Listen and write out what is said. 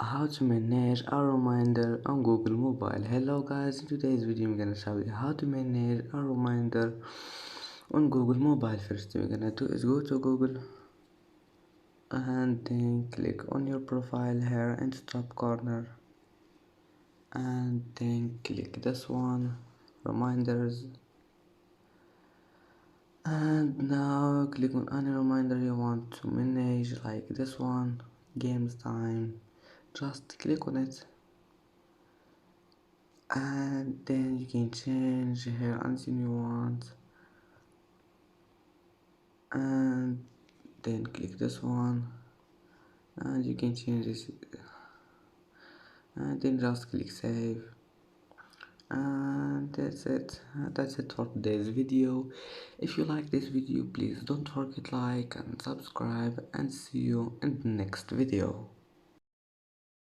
How to manage a reminder on Google Mobile. Hello guys, in today's video I'm gonna show you how to manage a reminder on Google Mobile. First thing we're gonna do is go to Google and then click on your profile here in the top corner and then click this one, reminders, and now click on any reminder you want to manage, like this one, games time. Just click on it and then you can change here anything you want, and then click this one and you can change this, and then just click save, and that's it for today's video. If you like this video, please don't forget like and subscribe, and see you in the next video.